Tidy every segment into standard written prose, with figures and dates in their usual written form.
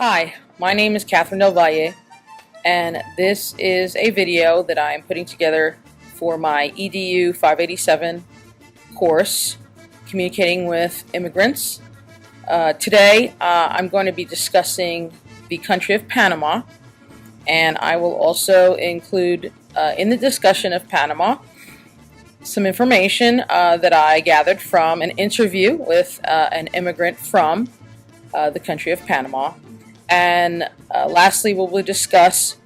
Hi, my name is Catherine Del Valle, and this is a video that I am putting together for my EDU 587 course, Communicating with Immigrants. Today, I'm going to be discussing the country of Panama, and I will also include in the discussion of Panama some information that I gathered from an interview with an immigrant from the country of Panama. And lastly, we will discuss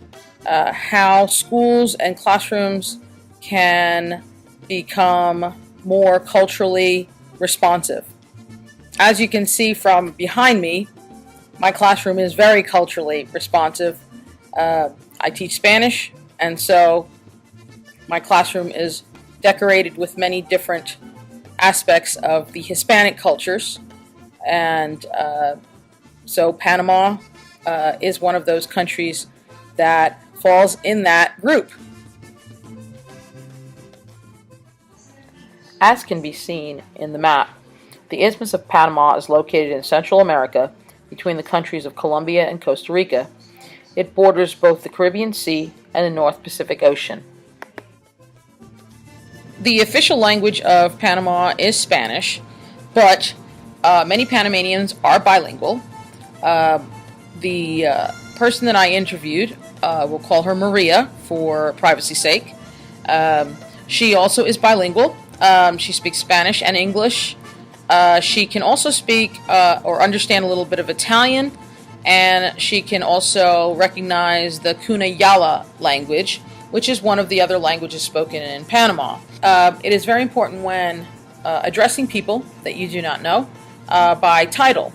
how schools and classrooms can become more culturally responsive. As you can see from behind me, my classroom is very culturally responsive. I teach Spanish, and so my classroom is decorated with many different aspects of the Hispanic cultures. And so Panama is one of those countries that falls in that group. As can be seen in the map, the Isthmus of Panama is located in Central America between the countries of Colombia and Costa Rica. It borders both the Caribbean Sea and the North Pacific Ocean. The official language of Panama is Spanish, but many Panamanians are bilingual. The person that I interviewed, we'll call her Maria for privacy's sake. She also is bilingual. She speaks Spanish and English. She can also speak or understand a little bit of Italian, and she can also recognize the Cunayala language, which is one of the other languages spoken in Panama. It is very important when addressing people that you do not know by title.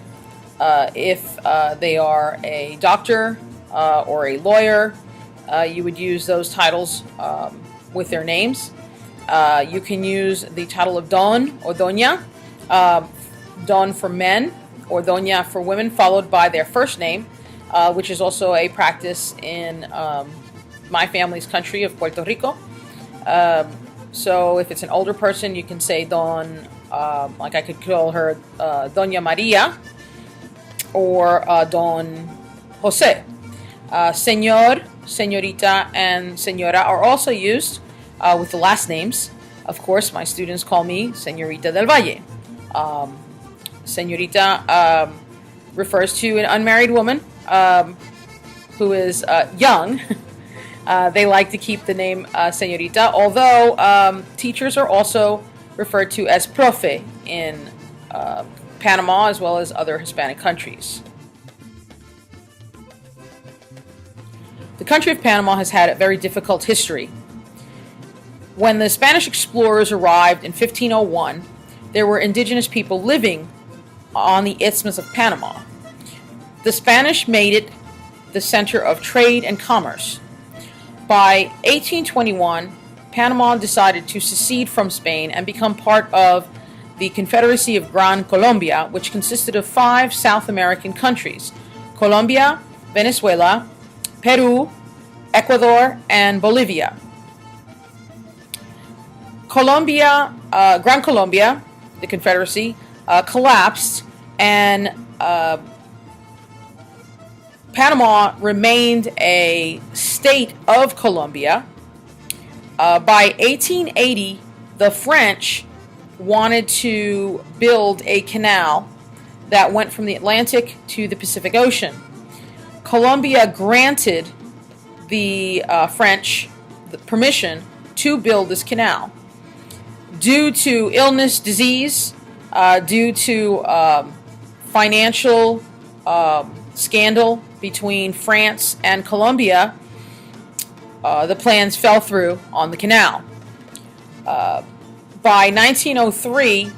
If they are a doctor or a lawyer, you would use those titles with their names. You can use the title of Don or Doña, Don for men or Doña for women, followed by their first name, which is also a practice in my family's country of Puerto Rico. So if it's an older person, you can say Don, like I could call her Doña Maria, or Don Jose. Señor, señorita, and señora are also used with the last names. Of course, my students call me Señorita del Valle. Señorita refers to an unmarried woman who is young. They like to keep the name Señorita, although teachers are also referred to as profe in Panama as well as other Hispanic countries. The country of Panama has had a very difficult history. When the Spanish explorers arrived in 1501, there were indigenous people living on the Isthmus of Panama. The Spanish made it the center of trade and commerce. By 1821, Panama decided to secede from Spain and become part of the Confederacy of Gran Colombia, which consisted of 5 South American countries: Colombia, Venezuela, Peru, Ecuador, and Bolivia. Gran Colombia, the Confederacy, collapsed, and Panama remained a state of Colombia. By 1880, the French wanted to build a canal that went from the Atlantic to the Pacific Ocean. Colombia granted the French the permission to build this canal. Due to illness, disease, due to financial scandal between France and Colombia, the plans fell through on the canal. By 1903,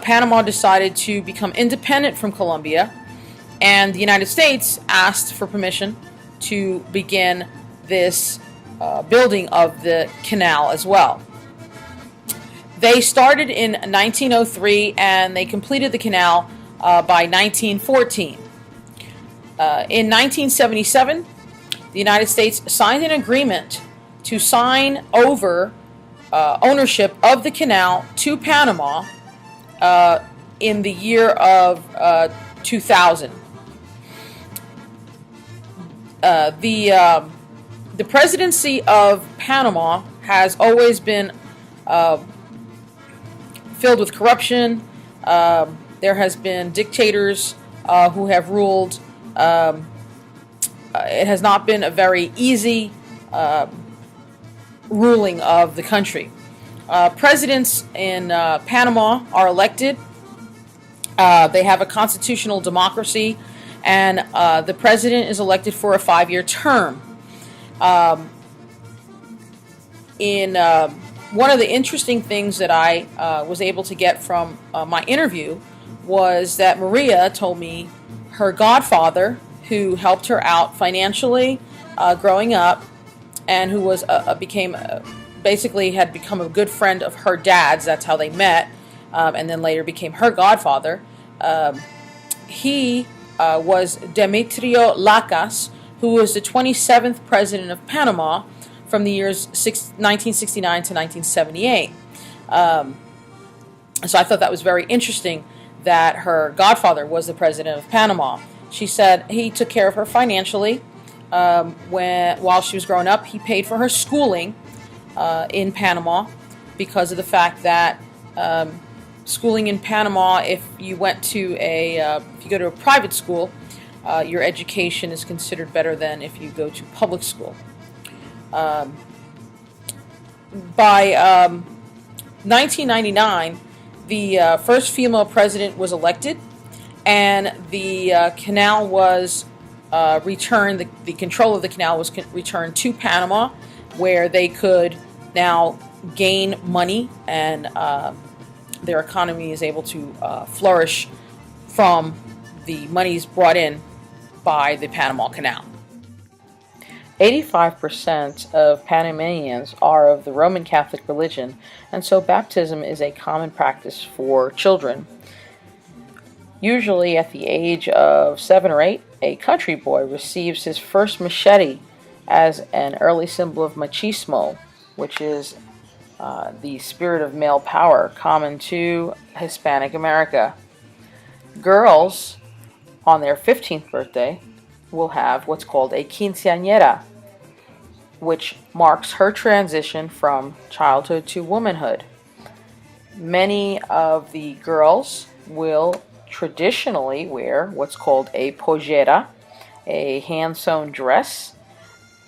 Panama decided to become independent from Colombia, and the United States asked for permission to begin this building of the canal as well. They started in 1903 and they completed the canal by 1914. In 1977, the United States signed an agreement to sign over ownership of the canal to Panama in the year of 2000. The presidency of Panama has always been filled with corruption. There has been dictators who have ruled. It has not been a very easy ruling of the country. Presidents in Panama are elected. They have a constitutional democracy, and the president is elected for a 5-year term. One of the interesting things that I was able to get from my interview was that Maria told me her godfather, who helped her out financially growing up, and who was basically had become a good friend of her dad's. That's how they met, and then later became her godfather. He was Demetrio Lacas, who was the 27th president of Panama from the years 1969 to 1978. So I thought that was very interesting that her godfather was the president of Panama. She said he took care of her financially while she was growing up. He paid for her schooling in Panama because of the fact that schooling in Panama, if you go to a private school, your education is considered better than if you go to public school. By 1999, the first female president was elected, and the canal was returned. The control of the canal was returned to Panama, where they could now gain money, and their economy is able to flourish from the monies brought in by the Panama Canal. 85% of Panamanians are of the Roman Catholic religion, and so baptism is a common practice for children. Usually at the age of 7 or 8, a country boy receives his first machete as an early symbol of machismo, which is the spirit of male power common to Hispanic America. Girls, on their 15th birthday, will have what's called a quinceañera, which marks her transition from childhood to womanhood. Many of the girls will traditionally wear what's called a pollera, a hand-sewn dress,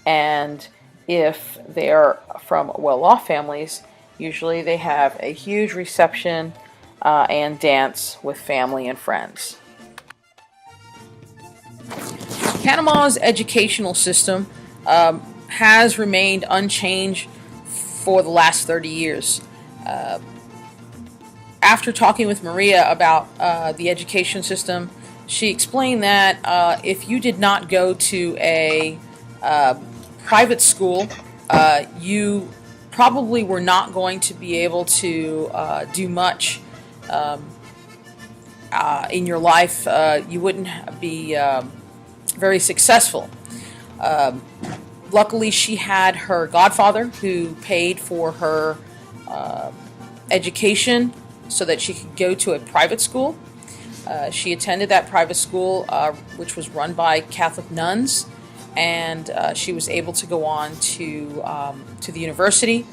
and if they're from well-off families, usually they have a huge reception and dance with family and friends. Panama's educational system has remained unchanged for the last 30 years. After talking with Maria about the education system, she explained that if you did not go to a private school, you probably were not going to be able to do much in your life. You wouldn't be very successful. Luckily, she had her godfather who paid for her education so that she could go to a private school. She attended that private school, which was run by Catholic nuns, and she was able to go on to the university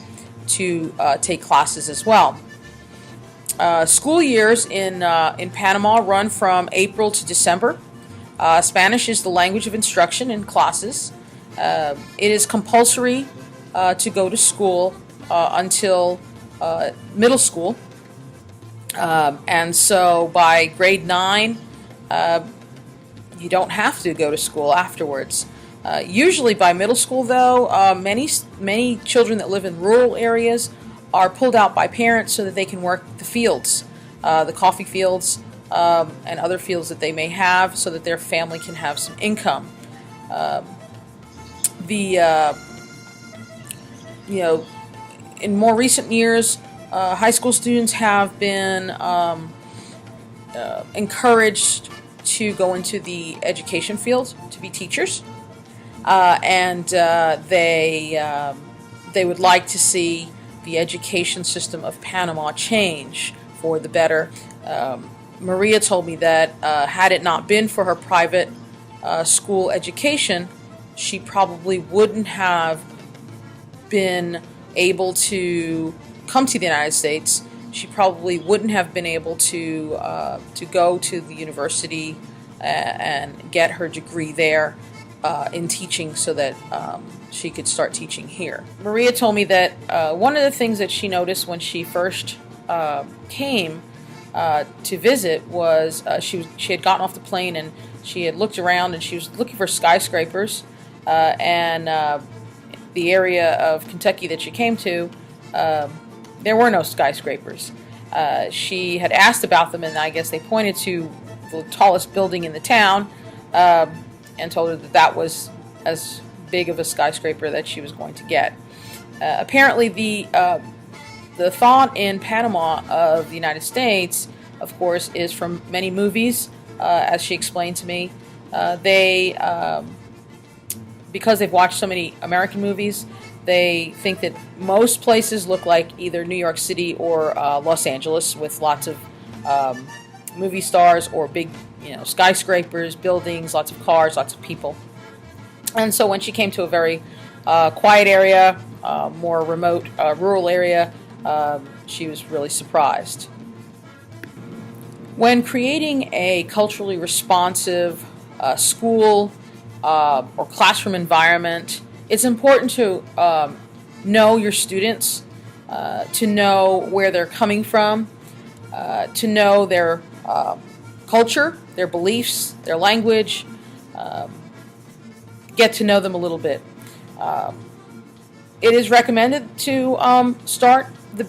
to take classes as well. School years in Panama run from April to December. Spanish is the language of instruction in classes. It is compulsory to go to school until middle school. And so by grade 9, you don't have to go to school afterwards. Usually by middle school, though, many children that live in rural areas are pulled out by parents so that they can work the fields, the coffee fields, and other fields that they may have, so that their family can have some income. In more recent years, high school students have been encouraged to go into the education field to be teachers, and they would like to see the education system of Panama change for the better. Maria told me that had it not been for her private school education, she probably wouldn't have been able to come to the United States. She probably wouldn't have been able to go to the university and get her degree there in teaching, so that she could start teaching here. Maria told me that one of the things that she noticed when she first came to visit was she had gotten off the plane and she had looked around and she was looking for skyscrapers, and the area of Kentucky that she came to, there were no skyscrapers. She had asked about them, and I guess they pointed to the tallest building in the town, and told her that that was as big of a skyscraper that she was going to get. Apparently, the thought in Panama of the United States, of course, is from many movies, as she explained to me. Because they've watched so many American movies, they think that most places look like either New York City or Los Angeles, with lots of movie stars or big, skyscrapers, buildings, lots of cars, lots of people. And so when she came to a very quiet area, more remote, rural area, she was really surprised. When creating a culturally responsive school or classroom environment, it's important to know your students, to know where they're coming from, to know their culture, their beliefs, their language, get to know them a little bit. It is recommended to start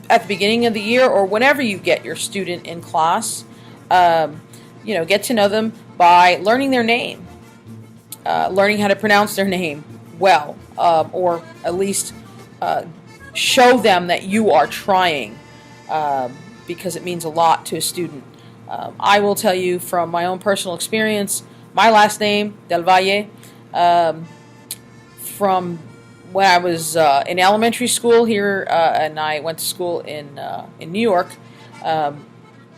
at the beginning of the year, or whenever you get your student in class, get to know them by learning their name, learning how to pronounce their name well, or at least show them that you are trying, because it means a lot to a student. I will tell you from my own personal experience, my last name, Del Valle, from when I was in elementary school here, and I went to school in New York,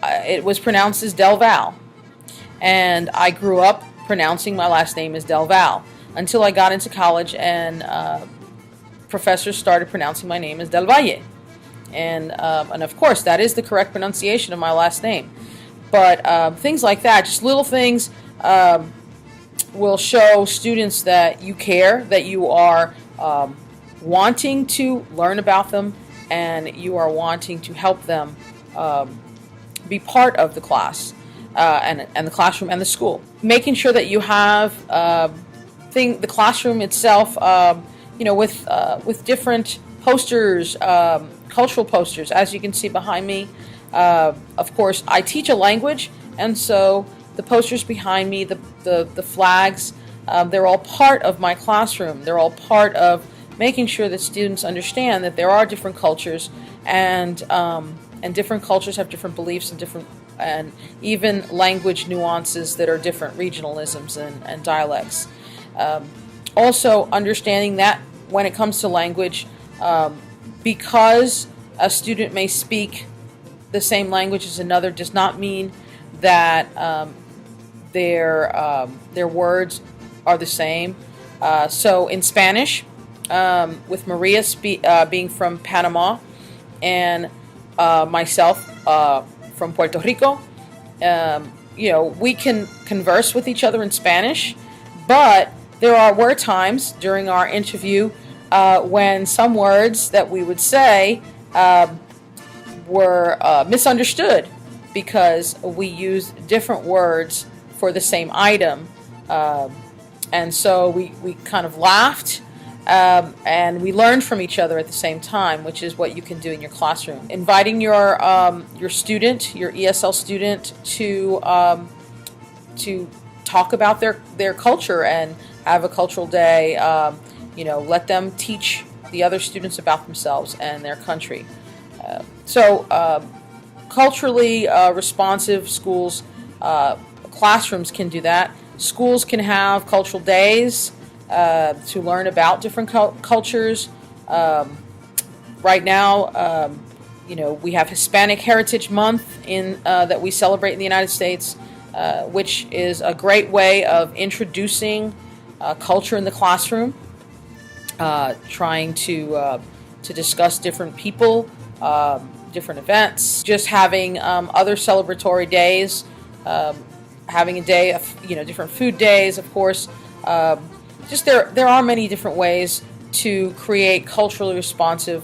it was pronounced as Del Val. And I grew up pronouncing my last name as Del Val until I got into college, and professors started pronouncing my name as Del Valle. And of course, that is the correct pronunciation of my last name. But things like that, just little things, will show students that you care, that you are wanting to learn about them, and you are wanting to help them be part of the class and the classroom and the school. Making sure that you have the classroom itself, with different posters, cultural posters, as you can see behind me. Of course, I teach a language, and so the posters behind me, the flags, they're all part of my classroom. They're all part of making sure that students understand that there are different cultures, and different cultures have different beliefs and even language nuances that are different, regionalisms and dialects. Also, understanding that when it comes to language, because a student may speak the same language as another, does not mean that their words are the same. So in Spanish, with Maria being from Panama and myself from Puerto Rico, we can converse with each other in Spanish, but there were times during our interview when some words that we would say were misunderstood because we used different words for the same item. And so we kind of laughed, and we learned from each other at the same time, which is what you can do in your classroom. Inviting your student, your ESL student, to talk about their culture and have a cultural day. Let them teach the other students about themselves and their country. So culturally responsive schools, classrooms can do that. Schools can have cultural days to learn about different cultures. Right now, we have Hispanic Heritage Month that we celebrate in the United States, which is a great way of introducing culture in the classroom, trying to discuss different people, different events, just having other celebratory days, having a day of different food days, of course. Just there are many different ways to create culturally responsive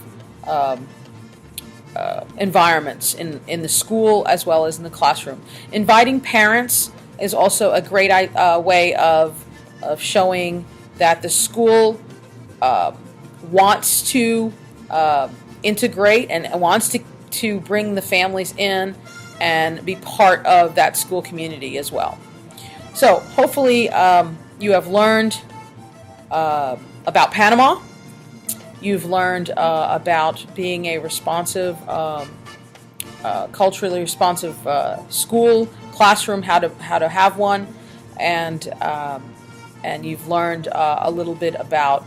environments in the school as well as in the classroom. Inviting parents is also a great way of showing that the school wants to integrate and wants to bring the families in and be part of that school community as well. So hopefully you have learned about Panama. You've learned about being a responsive, culturally responsive school, classroom, how to have one, and you've learned a little bit about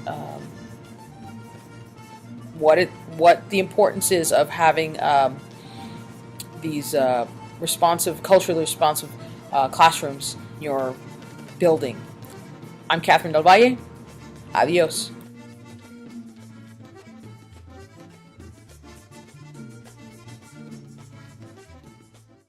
what the importance is of having these culturally responsive classrooms in your building. I'm Catherine Del Valle. Adios.